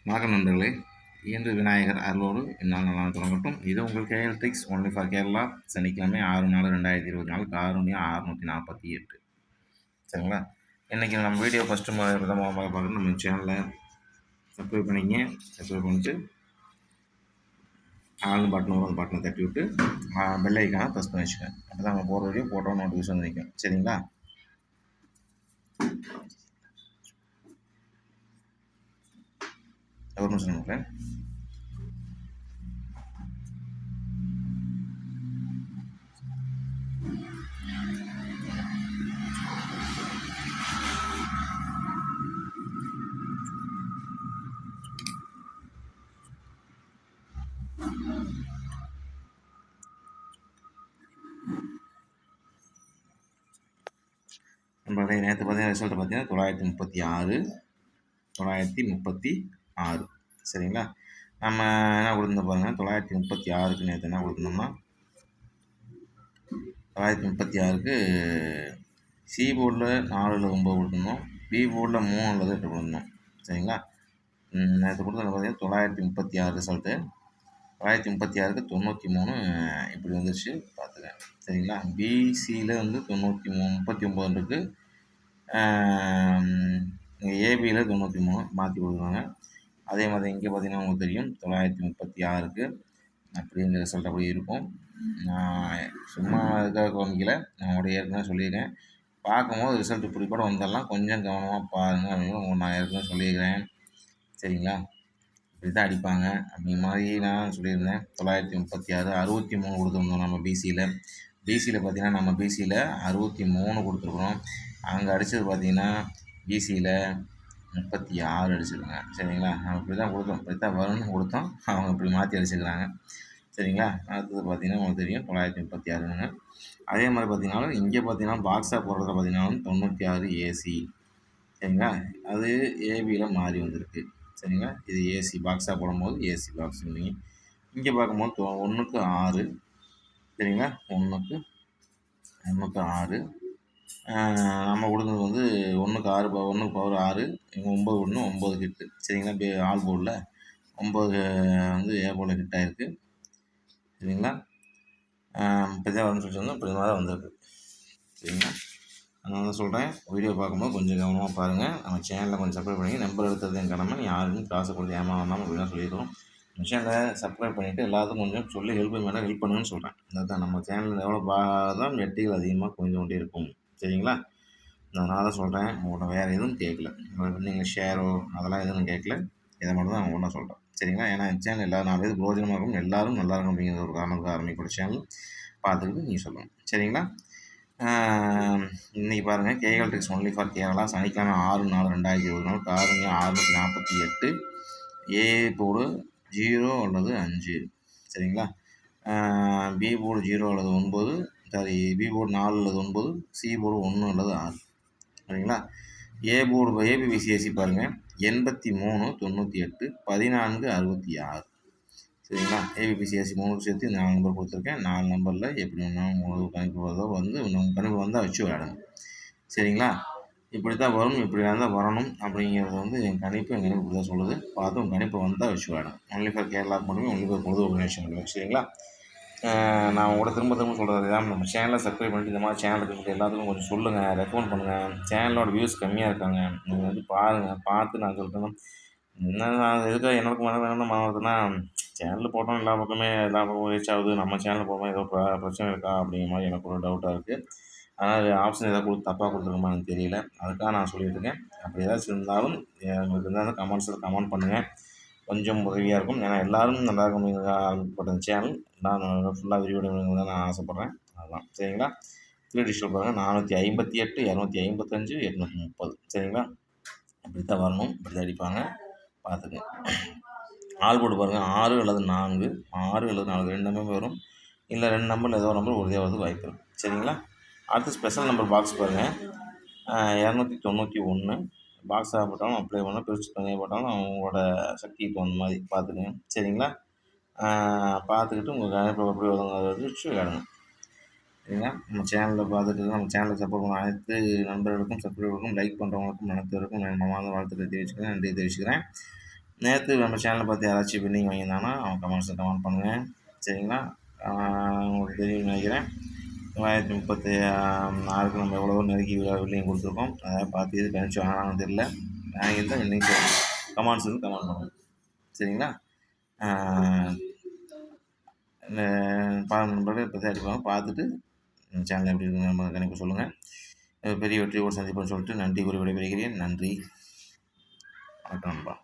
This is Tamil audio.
வணக்கம் நண்பர்களே. இன்று விநாயகர் அருளோடு இந்நாள் நல்லா தொடங்கட்டும். இது உங்கள் KL tricks only for Kerala. சனிக்கிழமை 6/4/2024 காரூண்யம் 648. சரிங்களா? இன்றைக்கி நம்ம வீடியோ ஃபஸ்ட்டு விதமாக பார்க்கணும். நம்ம சேனலில் சப்ஸ்கிரைப் பண்ணிங்க. சப்ஸ்கிரைப் பண்ணிட்டு ஆல் பட்டன் வரும், அந்த பட்டனை தட்டி விட்டு பெல் ஐக்கானை ப்ரெஸ் பண்ணி வச்சுக்கோங்க. அப்போ தான் நம்ம போகிற வீடியோ போட்டோ நோட்டிஃபிகேஷன் நிற்கும். சரிங்களா? ஒரு நிமிஷம் நினைக்கிறேன். நம்மளுடைய நேற்று பார்த்தீங்கன்னா ரிசல்ட் பார்த்தீங்கன்னா 936. சரிங்களா? நம்ம என்ன கொடுத்துருந்தோம் பாருங்கள். 936க்கு நேற்று என்ன கொடுத்துருந்தோம்னா 936க்கு சி போர்டில் 4 அல்லது 9 கொடுத்துருந்தோம். பி போர்டில் 3 அல்லது 8 கொடுத்துருந்தோம். சரிங்களா? நேற்று கொடுத்தது பார்த்தீங்கன்னா 936 ரிசல்ட்டு. 936க்கு 93 இப்படி வந்துருச்சு பார்த்துக்கேன். சரிங்களா? பிசியில் வந்து 39 இருக்குது. ஏபியில் 93 மாற்றி கொடுக்குறாங்க. அதே மாதிரி இங்கே பார்த்தீங்கன்னா உங்களுக்கு தெரியும் 936க்கு அப்படிங்கிற ரிசல்ட் அப்படி இருக்கும். நான் சும்மா இதுக்காக காமிக்கல, நான் உடைய ஏற்கனவே சொல்லியிருக்கேன். பார்க்கும்போது ரிசல்ட் இப்படி கூட வந்துடலாம், கொஞ்சம் கவனமாக பாருங்கள் அப்படின்னு நான் ஏற்கனவே சொல்லியிருக்கிறேன். சரிங்களா? இப்படி தான் அடிப்பாங்க அப்படிங்கிற மாதிரி நான் சொல்லியிருந்தேன். 936 63 கொடுத்துருந்தோம் நம்ம பிசியில். பார்த்தீங்கன்னா நம்ம பிசியில் 63 கொடுத்துருக்குறோம். அங்கே அடித்தது பார்த்தீங்கன்னா பிசியில் 36 அடிச்சிருக்காங்க. சரிங்களா? நம்ம இப்படி தான் கொடுத்தோம், இப்படி தான் வரும்னு கொடுத்தோம், அவங்க இப்படி மாற்றி அடிச்சுக்கிறாங்க. சரிங்களா? அடுத்தது பார்த்தீங்கன்னா உங்களுக்கு தெரியும் 936ங்க. அதே மாதிரி பார்த்தீங்கன்னா இங்கே பார்த்தீங்கன்னா பாக்ஸாக போடுறத பார்த்தீங்கன்னா 96 ஏசி. சரிங்களா? அது ஏபியில் மாறி வந்திருக்கு. சரிங்களா? இது ஏசி பாக்ஸாக போடும்போது ஏசி பாக்ஸ் நீங்கள் இங்கே பார்க்கும்போது 1க்கு 6. சரிங்களா? 1க்கு 6 நம்ம கொடுத்தது வந்து 1க்கு 6 1க்கு பவர் 6 இங்கே 9 ஒன்று 9 ஹிட்டு. சரிங்களா? ஆல் போர்டில் 9 வந்து ஏ போர்டில் ஹிட் ஆகிருக்கு. சரிங்களா? இப்படி தான் வரும்னு சொல்லிட்டு இப்படி தான் வந்திருக்கு. சரிங்களா? நான் தான் சொல்கிறேன், வீடியோ பார்க்கும்போது கொஞ்சம் கவனமாக பாருங்கள். நம்ம சேனலில் கொஞ்சம் சப்ஸ்கிரைப் பண்ணி நம்பர் எடுத்தது என் கடமை. யாருக்கும் காசை கொடுத்து ஏமாறாமல் அப்படி தான் சொல்லிடுறோம். நம்ம சேனலை சப்ஸ்கிரைப் பண்ணிவிட்டு எல்லாத்துக்கும் கொஞ்சம் சொல்லி ஹெல்ப் பண்ணுங்கன்னு சொல்கிறேன். அதுதான் நம்ம சேனல் டெவலப் தான் வெற்றிகள் அதிகமாக கொஞ்சம் கொண்டே இருக்கும். சரிங்களா? அதனால தான் சொல்கிறேன். உங்கள்கிட்ட வேறு எதுவும் கேட்கல, நீங்கள் ஷேரோ அதெல்லாம் எதுவும் கேட்கல. இதை மட்டும் தான் ஒன்றா சொல்கிறேன். சரிங்களா? ஏன்னா என் சேனல் எல்லா 4 பேருக்கு பிரோஜனமாக இருக்கும், எல்லோரும் நல்லா இருக்கும் அப்படிங்கிற ஒரு காரணத்துக்கு ஆரம்பிக்கூட சேனல் பார்த்துக்கிட்டு நீங்கள் சொல்லணும். சரிங்களா? இன்றைக்கி பாருங்கள், KL tricks only for Kerala. சனிக்கிழமை 6/4/2024 காரூண்யம் 648. ஏ போர்டு 0 அல்லது 5. சரிங்களா? பி போர்டு 0 அல்லது 9. பி போர்டு 4 அல்லது 9. சி போர்டு 1 அல்லது 6. சரிங்களா? ஏ போர்டு ஏபிபிசிஎஸ்சி பாருங்கள் 83 98 14 66. சரிங்களா? ஏபிபிசிஎஸ்சி 3 சேர்த்து 4 நம்பர் கொடுத்துருக்கேன். 4 நம்பரில் எப்படி வேணாலும் உங்களுக்கு கணிப்பு வருதோ வந்து உங்கள் கணிப்பு வந்தால் வச்சு விளையாடுங்க. சரிங்களா? இப்படி தான் வரும், இப்படி தான் வரணும் அப்படிங்கிறது வந்து என் கணிப்பு இப்படி தான் சொல்லுது. பார்த்து உங்கள் கணிப்பு வந்தால் வச்சு விளையாடுங்க. ஒன்லி ஃபார் கேரளாவுக்கு மட்டுமே, ஒன்லி ஃபார் பொது ஆர்கனைசேஷன். சரிங்களா? நான் உங்களோட திரும்ப சொல்கிறது தான், நம்ம சேனலை சப்ஸ்கிரைப் பண்ணிட்டு இந்த மாதிரி சேனலுக்கு சொல்லிட்டு எல்லாத்துக்கும் கொஞ்சம் சொல்லுங்கள், ரெக்கமெண்ட் பண்ணுங்கள். சேனலோட வியூஸ் கம்மியாக இருக்காங்க, நீங்கள் வந்து பாருங்கள். பார்த்து நான் சொல்லிட்டேன்னா என்ன நான் எதுக்காக எனக்கு வேணும்னு வருதுன்னா, சேனலில் போட்டோம் எல்லா பக்கமும் ரீச் ஆகுது, நம்ம சேனலில் போடும்போது ஏதோ பிரச்சனை இருக்கா அப்படிங்கிற மாதிரி எனக்கு ஒரு டவுட்டாக இருக்குது. அதனால் ஆப்ஷன் எதாவது தப்பாக கொடுத்துருக்கோமா எனக்கு தெரியல. அதுக்காக நான் சொல்லிகிட்டு இருக்கேன். அப்படி ஏதாச்சும் இருந்தாலும் உங்களுக்கு இருந்தாலும் கமெண்ட்ஸில் கமெண்ட் பண்ணுங்கள், கொஞ்சம் உதவியாக இருக்கும். ஏன்னா எல்லோரும் நல்லா இருக்கும் ஆரம்பிக்கப்பட்ட சேனல் நான் ஃபுல்லாக விரிவடையணுங்க தான் நான் ஆசைப்பட்றேன். அதுதான். சரிங்களா? 3 டிஜிட்டல் பாருங்கள் 458 255 830. சரிங்களா? இப்படி தான் வரணும், இப்படி தான் அடிப்பாங்க, பார்த்துங்க. ஆல் போர்டு பாருங்கள் 6 அல்லது 4. 6 அல்லது 4 2 நம்பர் வரும், இல்லை 2 நம்பரில் ஏதோ ஒரு நம்பர் உறுதியாக வரதுக்கு வாய்ப்பு இருக்குது. சரிங்களா? அடுத்து ஸ்பெஷல் நம்பர் பாக்ஸ் பாருங்கள் 291. பாக்ஸாக போட்டாலும் அப்ளை பண்ணால் பிரித்து தனியாக போட்டாலும் அவங்களோட சக்திக்கு தகுந்த மாதிரி பார்த்துக்கங்க. சரிங்களா? பார்த்துக்கிட்டு உங்கள் கணிப்பு எப்படி வருங்க அதை வச்சு விளையாடுங்க. சரிங்களா? நம்ம சேனலில் பார்த்துட்டு நம்ம சேனலை சப்போர்ட் பண்ண அனைத்து நண்பர்களுக்கும், சப்ஸ்கிரைபருக்கும், லைக் பண்ணுறவங்களுக்கும், அனைத்து பேருக்கும் நான் மனமார்ந்த வாழ்த்துக்களை தெரிவிச்சுக்கிறேன், நன்றி தெரிவிச்சுக்கிறேன். நேற்று நம்ம சேனலை பார்த்து யாராச்சும் வின்னிங் வாங்கியிருந்தாங்கன்னா அவங்க கமெண்ட்ஸில் கமெண்ட் பண்ணுங்கள். சரிங்களா? உங்களுக்கு தெரியும்னு நினைக்கிறேன். 936க்கு நம்ம எவ்வளவோ நெருக்கி வில்லிங் கொடுத்துருக்கோம். அதை பார்த்து எது கணிச்சு வாங்கினாங்கன்னு தெரியல. வாங்கியிருந்தால் வின்னிங் கமெண்ட்ஸ் வந்து கமெண்ட் பண்ணுங்கள். சரிங்களா? நண்பர்கள் இப்போ தான் அடிப்பாங்க. பார்த்துட்டு சேனல் எப்படி இருக்குன்னு நம்ம கணிப்பு சொல்லுங்கள். பெரிய வெற்றியோடு சந்திப்போம்னு சொல்லிட்டு நன்றி கூறி விடைபெறுகிறேன். நன்றி. வணக்கம் நண்பா.